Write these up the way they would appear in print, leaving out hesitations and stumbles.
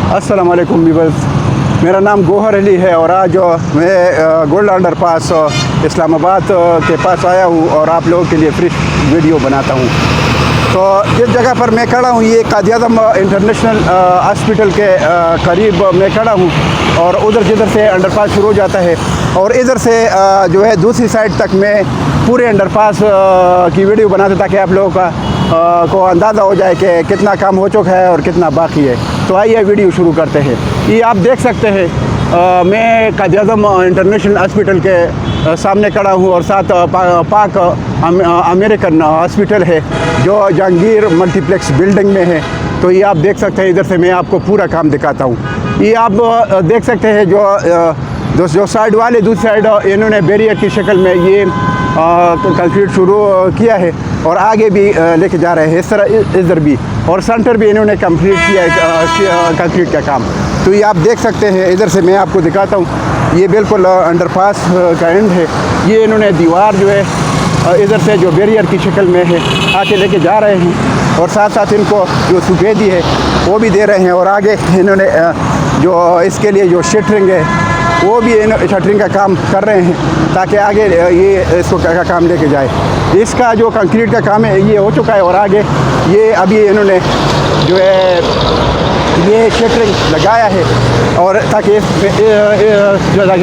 अस्सलाम वालेकुम व्यूअर्स, मेरा नाम गौहर अली है और आज मैं गोल्ड अंडरपास इस्लामाबाद के पास आया हूँ और आप लोगों के लिए फ्री वीडियो बनाता हूँ। तो जिस जगह पर मैं खड़ा हूँ ये कादियादम इंटरनेशनल हॉस्पिटल के करीब मैं खड़ा हूँ और उधर जिधर से अंडरपास शुरू हो जाता है और इधर से जो है दूसरी साइड तक मैं पूरे अंडरपास की वीडियो बनाता ताकि आप लोगों का को अंदाज़ा हो जाए कि कितना काम हो चुका है और कितना बाकी है। तो आइए वीडियो शुरू करते हैं। ये आप देख सकते हैं मैं कादियादम इंटरनेशनल हॉस्पिटल के सामने खड़ा हूँ और साथ पाक अमेरिकन हॉस्पिटल है जो जहांगीर मल्टीप्लेक्स बिल्डिंग में है। तो ये आप देख सकते हैं, इधर से मैं आपको पूरा काम दिखाता हूँ। ये आप देख सकते हैं जो साइड वाले दूसरी साइड इन्होंने बैरियर की शक्ल में ये कंक्रीट शुरू किया है और आगे भी लेके जा रहे हैं इस तरह इधर भी, और सेंटर भी इन्होंने कंप्लीट किया है कंक्रीट का काम। तो ये आप देख सकते हैं, इधर से मैं आपको दिखाता हूँ। ये बिल्कुल अंडरपास का एंड है। ये इन्होंने दीवार जो है इधर से जो बैरियर की शक्ल में है आके लेके जा रहे हैं और साथ साथ इनको जो सफ़ेदी है वो भी दे रहे हैं और आगे इन्होंने जो इसके लिए जो शटरिंग है वो भी शटरिंग का काम कर रहे हैं ताकि आगे ये इसको का काम लेके जाए। इसका जो कंक्रीट का काम है ये हो चुका है और आगे ये अभी इन्होंने जो है ये शटरिंग लगाया है और ताकि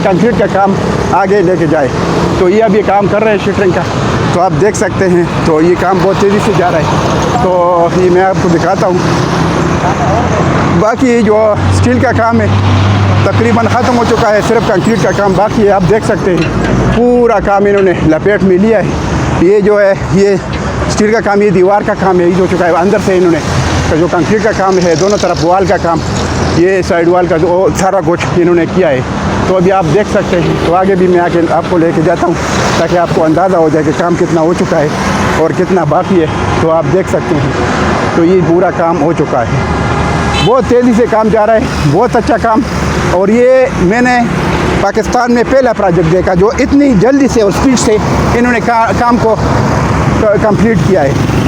कंक्रीट का काम आगे लेके जाए। तो ये अभी काम कर रहे हैं शटरिंग का, तो आप देख सकते हैं। तो ये काम बहुत तेज़ी से जा रहा है, तो ये मैं आपको दिखाता हूँ। बाकी जो स्टील का काम है तकरीबन ख़त्म हो चुका है, सिर्फ कंक्रीट का काम बाकी है। आप देख सकते हैं पूरा काम इन्होंने लपेट में लिया है। ये जो है ये स्टील का काम, ये दीवार का काम है, ये हो चुका है। अंदर से इन्होंने जो कंक्रीट का काम है, दोनों तरफ वाल का काम, ये साइड वाल का जो सारा कुछ इन्होंने किया है। तो अभी आप देख सकते हैं। तो आगे भी मैं आके आपको लेके जाता हूँ ताकि आपको अंदाज़ा हो जाए कि काम कितना हो चुका है और कितना बाकी है। तो आप देख सकते हैं। तो ये पूरा काम हो चुका है, बहुत तेज़ी से काम जा रहा है, बहुत अच्छा काम। और ये मैंने पाकिस्तान में पहला प्रोजेक्ट देखा जो इतनी जल्दी से और स्पीड से इन्होंने काम को कंप्लीट किया है।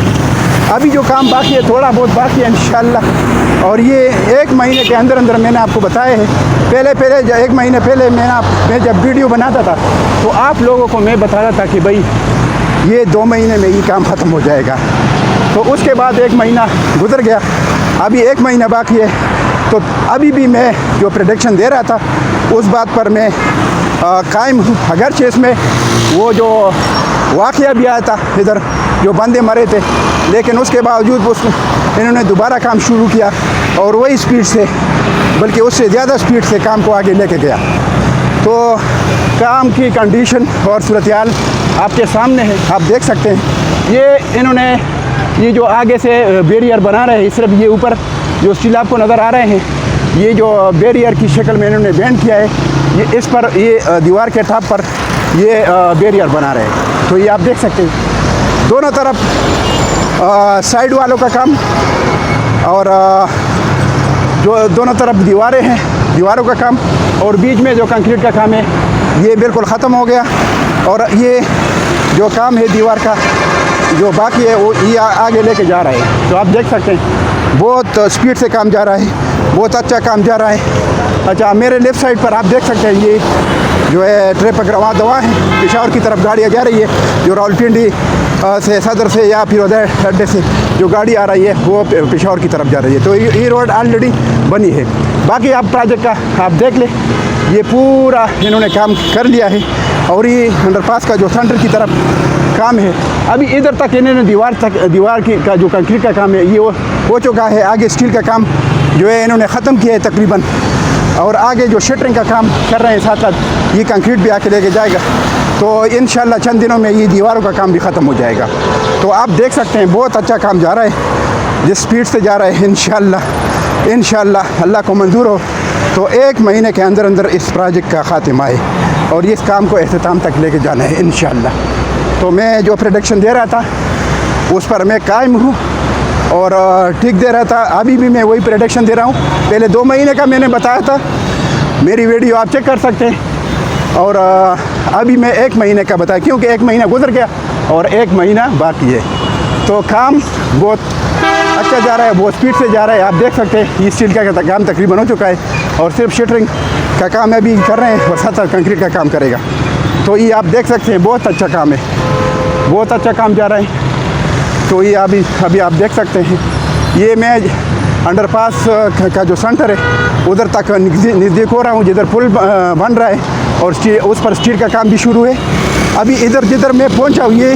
अभी जो काम बाकी है थोड़ा बहुत बाकी है इंशाल्लाह, और ये 1 महीने के अंदर अंदर मैंने आपको बताया है। पहले 1 महीने पहले मैं जब वीडियो बनाता था तो आप लोगों को मैं बताता था कि भाई ये 2 महीने में ये काम ख़त्म हो जाएगा। तो उसके बाद 1 महीना गुजर गया, अभी 1 महीना बाकी है। तो अभी भी मैं जो प्रेडिक्शन दे रहा था उस बात पर मैं कायम हूँ। अगरचे इसमें वो जो वाक़या भी आया था इधर जो बंदे मरे थे, लेकिन उसके बावजूद इन्होंने दोबारा काम शुरू किया और वही स्पीड से, बल्कि उससे ज़्यादा स्पीड से काम को आगे लेके गया। तो काम की कंडीशन और सूरत-ए-हाल आपके सामने है, आप देख सकते हैं। ये इन्होंने ये जो आगे से बैरियर बना रहे हैं, सिर्फ ये ऊपर जो स्टील आपको नज़र आ रहे हैं, ये जो बैरियर की शक्ल में इन्होंने बेंड किया है, ये इस पर ये दीवार के टॉप पर ये बैरियर बना रहे हैं। तो ये आप देख सकते हैं दोनों तरफ साइड वालों का काम और जो दोनों तरफ दीवारें हैं, दीवारों का काम, और बीच में जो कंक्रीट का काम है ये बिल्कुल ख़त्म हो गया। और ये जो काम है दीवार का जो बाकी है वो ये आगे लेके जा रहा है। तो आप देख सकते हैं बहुत स्पीड से काम जा रहा है, बहुत अच्छा काम जा रहा है। अच्छा, मेरे लेफ़्ट साइड पर आप देख सकते हैं ये जो है ट्रैफिक रवा दवा है, पेशावर की तरफ गाड़ियाँ जा रही है। जो रावलपिंडी से सदर से या फिर उधर अड्डे से जो गाड़ी आ रही है वो पेशावर की तरफ जा रही है। तो ये रोड ऑलरेडी बनी है। बाकी आप प्रोजेक्ट का आप देख लें, ये पूरा इन्होंने काम कर लिया है। और ये अंडरपास का जो सेंटर की तरफ काम है, अभी इधर तक इन्होंने दीवार की का जो कंक्रीट का काम है ये हो चुका है। आगे स्टील का काम जो है इन्होंने ख़त्म किया है तकरीबन, और आगे जो शटरिंग का काम कर रहे हैं साथ साथ ये कंक्रीट भी आके लेके जाएगा। तो इंशाल्लाह चंद दिनों में ये दीवारों का काम भी ख़त्म हो जाएगा। तो आप देख सकते हैं बहुत अच्छा काम जा रहा है, जिस स्पीड से जा रहा है। इंशाल्लाह अल्लाह को मंजूर हो तो 1 महीने के अंदर अंदर इस प्रोजेक्ट का ख़ात्मा है और इस काम को अख्ताम तक लेके जाना है इंशाल्लाह। तो मैं जो प्रेडिक्शन दे रहा था उस पर मैं कायम हूँ और ठीक दे रहा था। अभी भी मैं वही प्रेडिक्शन दे रहा हूँ। पहले 2 महीने का मैंने बताया था, मेरी वीडियो आप चेक कर सकते हैं। और अभी मैं 1 महीने का बताया क्योंकि 1 महीना गुजर गया और 1 महीना बाकी है। तो काम बहुत अच्छा जा रहा है, बहुत स्पीड से जा रहा है। आप देख सकते हैं ये स्टील का काम तकरीबन हो चुका है और सिर्फ शटरिंग का काम अभी कर रहे हैं और साथ साथ कंक्रीट का काम करेगा। तो ये आप देख सकते हैं बहुत अच्छा काम है, बहुत अच्छा काम जा रहा है। तो ये अभी आप देख सकते हैं ये मैं अंडरपास का जो सेंटर है उधर तक नज़दीक हो रहा हूँ जिधर पुल बन रहा है और उस पर स्टील का काम भी शुरू है। अभी इधर जिधर मैं पहुँचा हूँ ये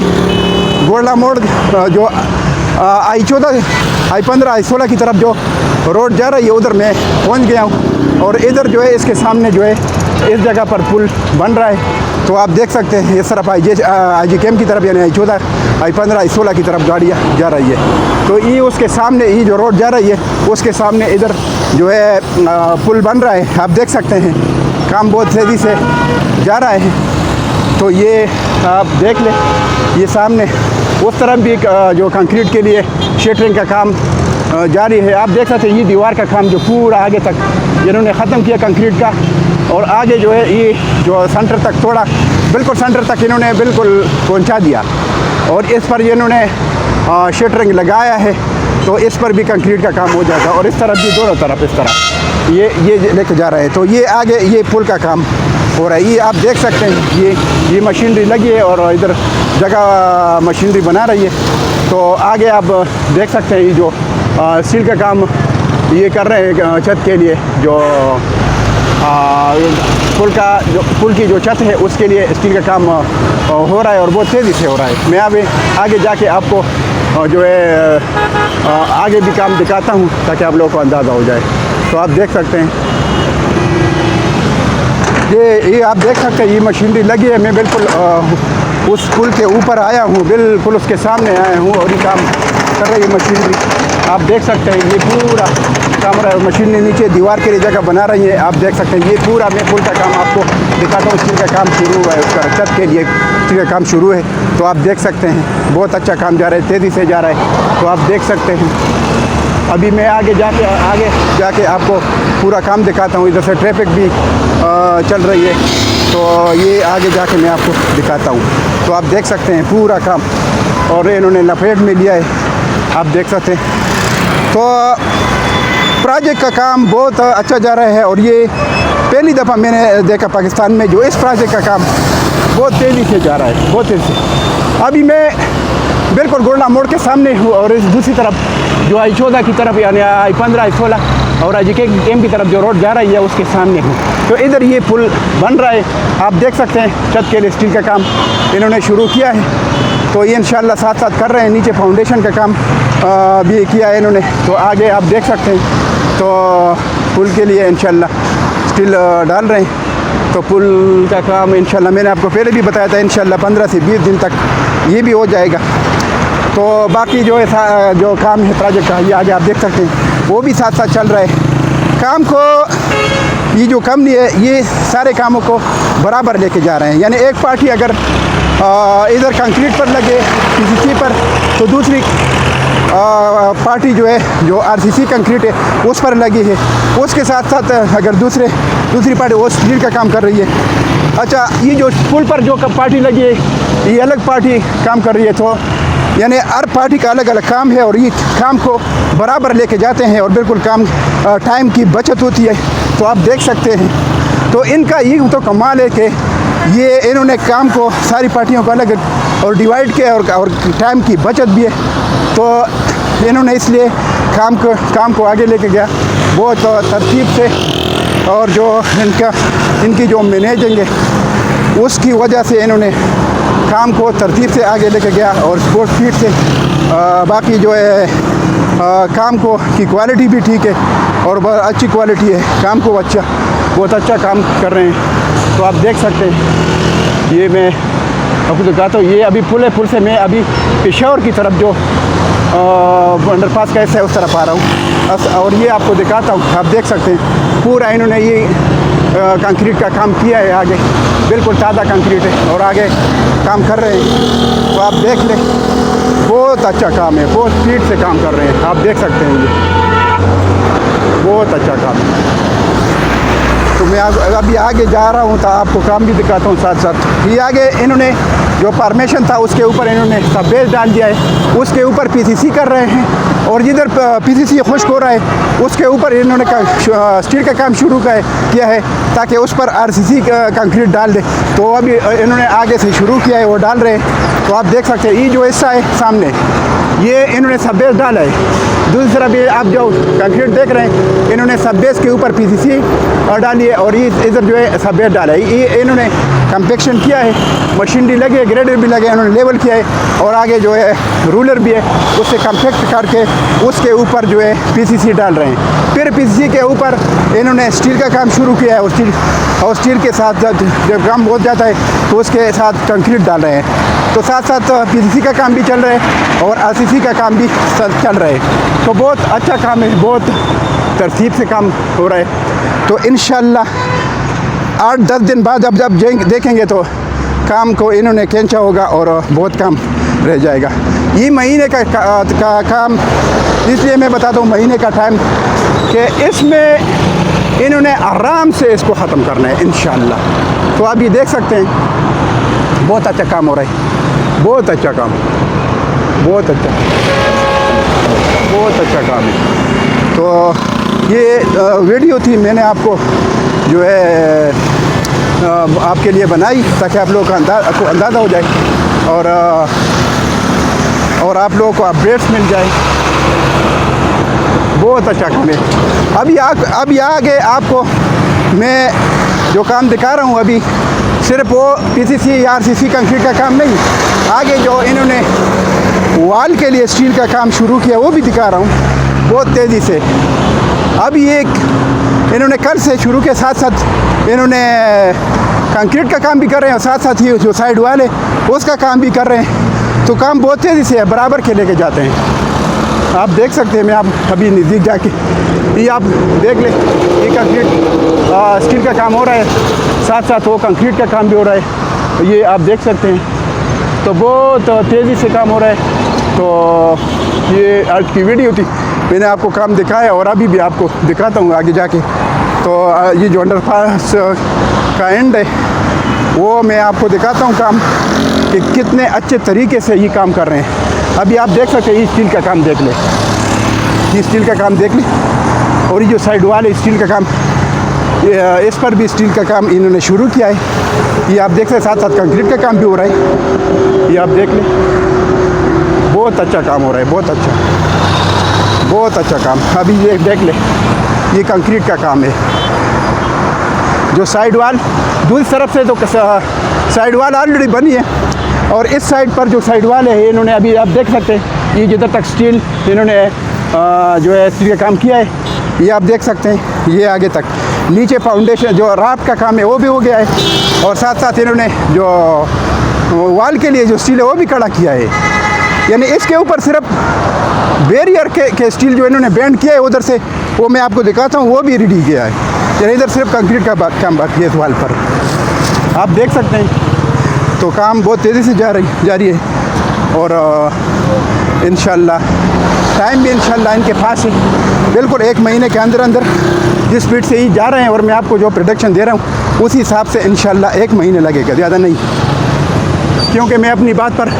गोला मोड़ जो I-14, I-15, I-16 की तरफ जो रोड जा रही है उधर मैं पहुँच गया हूँ और इधर जो है इसके सामने जो है इस जगह पर पुल बन रहा है। तो आप देख सकते हैं इस तरफ IG कैम्प की तरफ यानी I-14, I-15, I-16 की तरफ गाड़ियाँ जा रही है। तो ये उसके सामने ये जो रोड जा रही है उसके सामने इधर जो है पुल बन रहा है। आप देख सकते हैं काम बहुत तेज़ी से जा रहा है। तो ये आप देख लें ये सामने उस तरफ भी जो कंक्रीट के लिए शटरिंग का काम जारी है। आप देख सकते हैं ये दीवार का काम जो पूरा आगे तक जिन्होंने ख़त्म किया कंक्रीट का और आगे जो है ये जो सेंटर तक थोड़ा बिल्कुल सेंटर तक इन्होंने बिल्कुल पहुंचा दिया और इस पर इन्होंने शटरिंग लगाया है। तो इस पर भी कंक्रीट का काम हो जाएगा और इस तरफ भी दोनों तरफ इस तरह ये लेके जा रहा है। तो ये आगे ये पुल का काम हो रहा है। ये आप देख सकते हैं ये मशीनरी लगी है और इधर जगह मशीनरी बना रही है। तो आगे आप देख सकते हैं ये जो स्टील का काम ये कर रहे हैं छत के लिए जो पुल की जो छत है उसके लिए स्टील का काम हो रहा है और बहुत तेज़ी से हो रहा है। मैं अभी आगे जाके आपको जो है आगे भी काम दिखाता हूँ ताकि आप लोगों को अंदाज़ा हो जाए। तो आप देख सकते हैं ये आप देख सकते हैं ये मशीनरी लगी है। मैं बिल्कुल उस पुल के ऊपर आया हूँ, बिल्कुल उसके सामने आया हूँ और ये काम कर रही है मशीनरी। आप देख सकते हैं ये पूरा काम रहा है। मशीनरी नीचे दीवार के लिए जगह बना रही है। आप देख सकते हैं ये पूरा मैं पुल का काम आपको दिखाता हूँ। स्टील का काम शुरू हुआ है, उसका छत के लिए स्टील का काम शुरू है। तो आप देख सकते हैं बहुत अच्छा काम जा रहा है, तेज़ी से जा रहा है। तो आप देख सकते हैं अभी मैं आगे जाके आपको पूरा काम दिखाता हूँ। इधर से ट्रैफिक भी चल रही है तो ये आगे जाके मैं आपको दिखाता हूँ। तो आप देख सकते हैं पूरा काम और इन्होंने लपेट में लिया है। आप देख सकते हैं तो प्रोजेक्ट का काम बहुत अच्छा जा रहा है और ये पहली दफ़ा मैंने देखा पाकिस्तान में जो इस प्रोजेक्ट का काम बहुत तेज़ी से जा रहा है, बहुत तेज़ी से। अभी मैं बिल्कुल गोला मोड़ के सामने हूँ और इस दूसरी तरफ जो I-14 की तरफ यानी I-15, I-16 और IG कैम्प की तरफ जो रोड जा रही है उसके सामने हूँ। तो इधर ये पुल बन रहा है। आप देख सकते हैं छत के लिए स्टील का काम इन्होंने शुरू किया है। तो ये इंशाल्लाह साथ साथ कर रहे हैं। नीचे फाउंडेशन का काम भी किया है इन्होंने। तो आगे आप देख सकते हैं तो पुल के लिए इंशाल्लाह स्टील डाल रहे हैं। तो पुल का काम इंशाल्लाह मैंने आपको पहले भी बताया था इंशाल्लाह 15 से 20 दिन तक ये भी हो जाएगा। तो बाकी जो है जो काम है प्रोजेक्ट का ये आगे आप देख सकते हैं वो भी साथ साथ चल रहा है। काम को ये जो कंपनी है ये सारे कामों को बराबर लेके जा रहे हैं। यानी एक पार्टी अगर इधर कंक्रीट पर लगे PCC पर तो दूसरी पार्टी जो है जो RCC कंक्रीट है उस पर लगी है। उसके साथ साथ अगर दूसरी पार्टी वो स्टील का काम कर रही है। अच्छा ये जो पुल पर जो पार्टी लगी है ये अलग पार्टी काम कर रही है। तो यानी हर पार्टी का अलग अलग काम है और ये काम को बराबर लेके जाते हैं और बिल्कुल काम टाइम की बचत होती है। तो आप देख सकते हैं तो इनका ये तो कमाल है कि ये इन्होंने काम को सारी पार्टियों को अलग और डिवाइड किया और टाइम की बचत भी है। तो इन्होंने इसलिए काम को आगे लेके गया बहुत तरतीब से और जो इनकी जो मैनेजिंग है उसकी वजह से इन्होंने काम को तरतीब से आगे लेके गया और स्पोर्ट फीट से बाकी जो है काम को की क्वालिटी भी ठीक है और बहुत अच्छी क्वालिटी है। काम को बहुत अच्छा काम कर रहे हैं। तो आप देख सकते हैं ये मैं आपको दिखाता हूँ। ये अभी पुल है, पुल से मैं अभी पेशावर की तरफ जो अंडरपास कैसे है उस तरफ आ रहा हूँ और ये आपको दिखाता हूँ। आप देख सकते हैं पूरा इन्होंने ये कंक्रीट का काम किया है। आगे बिल्कुल ताज़ा कंक्रीट है और आगे काम कर रहे हैं। तो आप देख लें बहुत अच्छा काम है, बहुत स्पीड से काम कर रहे हैं। आप देख सकते हैं ये बहुत अच्छा काम है। तो मैं अभी आगे जा रहा हूँ तो आपको काम भी दिखाता हूँ साथ साथ। ये आगे इन्होंने जो फॉर्मेशन था उसके ऊपर इन्होंने सब बेस डाल दिया है, उसके ऊपर पीसीसी कर रहे हैं और जिधर पीसीसी खुश्क हो रहा है उसके ऊपर इन्होंने स्टील का काम शुरू किया है ताकि उस पर आरसीसी कंक्रीट डाल दे। तो अभी इन्होंने आगे से शुरू किया है, वो डाल रहे हैं। तो आप देख सकते हैं ये जो हिस्सा है सामने, ये इन्होंने सब बेस डाला है। दूसरी तरफ ये आप जो कंक्रीट देख रहे हैं इन्होंने सब बेस के ऊपर पीसीसी और डाली है और ये इधर जो है सब बेस डाला है। ये इन्होंने कंपेक्शन किया है, मशीनरी लगी है, ग्रेडर भी लगे, इन्होंने लेवल किया है और आगे जो है रूलर भी है, उससे कंपेक्ट करके उसके ऊपर जो है पीसीसी डाल रहे हैं। फिर पीसीसी के ऊपर इन्होंने स्टील का काम शुरू किया है और स्टील के साथ जब काम हो जाता है तो उसके साथ कंक्रीट डाल रहे हैं। तो साथ साथ पीसीसी का काम भी चल रहा है और आरसीसी का काम भी चल रहा है। तो बहुत अच्छा काम है, बहुत तरतीब से काम हो रहा है। तो इंशाल्लाह 8-10 दिन बाद अब जब देखेंगे तो काम को इन्होंने खींचा होगा और बहुत काम रह जाएगा। ये महीने का काम इसलिए मैं बताता हूँ, महीने का टाइम कि इसमें इन्होंने आराम से इसको ख़त्म करना है इंशाल्लाह। तो आप ये देख सकते हैं बहुत अच्छा काम हो रहा है, बहुत अच्छा काम, बहुत अच्छा काम है। तो ये वीडियो थी, मैंने आपको जो है आपके लिए बनाई ताकि आप लोगों को अंदाज़ा हो जाए और आप लोगों को अपडेट्स मिल जाए। बहुत अच्छा काम है। अभी आगे आपको मैं जो काम दिखा रहा हूँ अभी सिर्फ वो पीसीसी या आरसीसी कंक्रीट का काम नहीं, आगे जो इन्होंने वॉल के लिए स्टील का काम शुरू किया वो भी दिखा रहा हूँ बहुत तेज़ी से। अभी एक इन्होंने कल से शुरू के साथ साथ इन्होंने कंक्रीट का काम भी कर रहे हैं और साथ साथ ही जो साइड वाल है उसका काम भी कर रहे हैं। तो काम बहुत तेज़ी से है, बराबर के लेके जाते हैं। आप देख सकते हैं, मैं आप अभी नज़दीक जाके ये आप देख लें, ये कंक्रीट स्टील का काम हो रहा है, साथ साथ वो कंक्रीट का काम भी हो रहा है, ये आप देख सकते हैं। तो बहुत तेज़ी से काम हो रहा है। तो ये आज की वीडियो थी, मैंने आपको काम दिखाया और अभी भी आपको दिखाता हूँ आगे जाके। तो ये जो अंडरपास का एंड है वो मैं आपको दिखाता हूँ काम कि कितने अच्छे तरीके से ये काम कर रहे हैं। अभी आप देख सकते हैं, ये स्टील का काम देख लें, ये स्टील का काम देख लें और ये जो साइड वाल है स्टील का काम, इस पर भी स्टील का काम इन्होंने शुरू किया है। ये आप देख रहे हैं, साथ साथ कंक्रीट का काम भी हो रहा है, ये आप देख लें। बहुत अच्छा काम हो रहा है, बहुत अच्छा काम। अभी ये देख लें, ये कंक्रीट का काम है। जो साइड वाल दूसरी तरफ से तो साइड वाल ऑलरेडी बनी है और इस साइड पर जो साइड वाल है इन्होंने अभी आप देख सकते हैं, ये जिधर तक स्टील इन्होंने जो है स्टील का काम किया है, ये आप देख सकते हैं। ये आगे तक नीचे फाउंडेशन जो राफ्ट का काम है वो भी हो गया है और साथ साथ इन्होंने जो वाल के लिए जो स्टील है वो भी खड़ा किया है। यानी इसके ऊपर सिर्फ बैरियर के स्टील जो इन्होंने बेंड किया है उधर से, वो मैं आपको दिखाता हूँ, वो भी रेडी किया है। यानी इधर सिर्फ कंक्रीट का काम बाकी है इस वाल पर, आप देख सकते हैं। तो काम बहुत तेज़ी से जारी है और इंशाल्लाह टाइम भी इंशाल्लाह इनके पास है। बिल्कुल 1 महीने के अंदर अंदर जिस स्पीड से ही जा रहे हैं और मैं आपको जो प्रोडक्शन दे रहा हूँ उस हिसाब से इंशाल्लाह 1 महीने लगेगा, ज़्यादा नहीं। क्योंकि मैं अपनी बात पर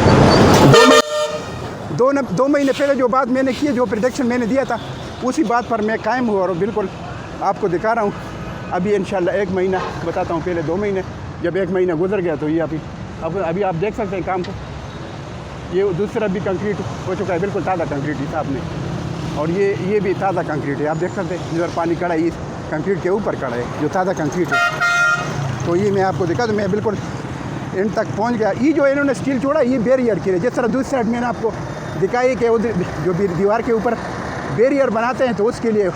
2 महीने पहले जो बात मैंने की, जो प्रोडक्शन मैंने दिया था उसी बात पर मैं कायम हुआ और बिल्कुल आपको दिखा रहा हूँ। अभी इंशाल्लाह 1 महीना बताता हूँ, पहले 2 महीने, जब 1 महीना गुजर गया तो ये अभी आप देख सकते हैं काम को। ये दूसरी तरफ भी कंक्रीट हो चुका है, बिल्कुल ताज़ा कंक्रीट हिसाब में। और ये भी ताज़ा कंक्रीट है, आप देख सकते हैं। जिधर पानी खड़ा है इस कंक्रीट के ऊपर खड़ा है जो ताज़ा कंक्रीट है। तो ये मैं आपको दिखा दूँ, मैं बिल्कुल एंड तक पहुँच गया। ये जो इन्होंने स्टील छोड़ा ये बैरियर के लिए, जिस तरह दूसरी साइड मैंने आपको दिखाई कि उधर जो दीवार के ऊपर बैरियर बनाते हैं तो उसके लिए,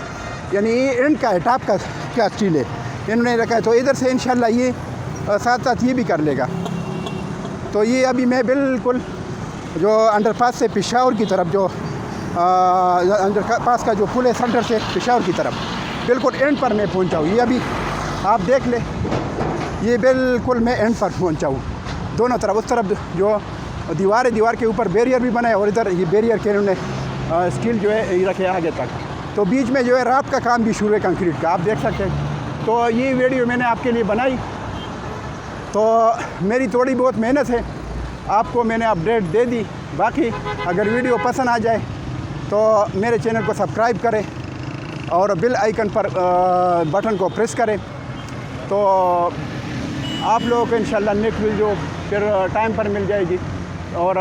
यानी ये एंड का है, टॉप का क्या स्टील है इन्होंने रखा है। तो इधर से इंशाल्लाह ये साथ साथ ये भी कर लेगा। तो ये अभी मैं बिल्कुल जो अंडरपास से पेशावर की तरफ, जो अंडरपास का जो पुल है सेंटर से पेशावर की तरफ, बिल्कुल एंड पर मैं पहुंचा हूँ। ये अभी आप देख ले, ये बिल्कुल मैं एंड पर पहुंचा हूँ। दोनों तरफ, उस तरफ जो दीवार है, दीवार के ऊपर बैरियर भी बना है और इधर ये बैरियर के इन्होंने स्टील जो है ये रखे आगे तक। तो बीच में जो है राफ्ट का काम भी शुरू है कंक्रीट का, आप देख सकते हैं। तो ये वीडियो मैंने आपके लिए बनाई। तो मेरी थोड़ी बहुत मेहनत है आपको मैंने अपडेट दे दी। बाकी अगर वीडियो पसंद आ जाए तो मेरे चैनल को सब्सक्राइब करें और बेल आइकन पर बटन को प्रेस करें, तो आप लोगों को इंशाल्लाह नेक्स्ट वीडियो फिर टाइम पर मिल जाएगी। और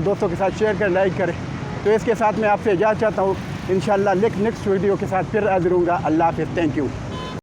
दोस्तों के साथ शेयर करें, लाइक करें। तो इसके साथ मैं आपसे इजाज़त चाहता हूँ। इंशाल्लाह नेक्स्ट वीडियो के साथ फिर हाज़िर होऊंगा। अल्लाह हाफ़िज़। Thank you.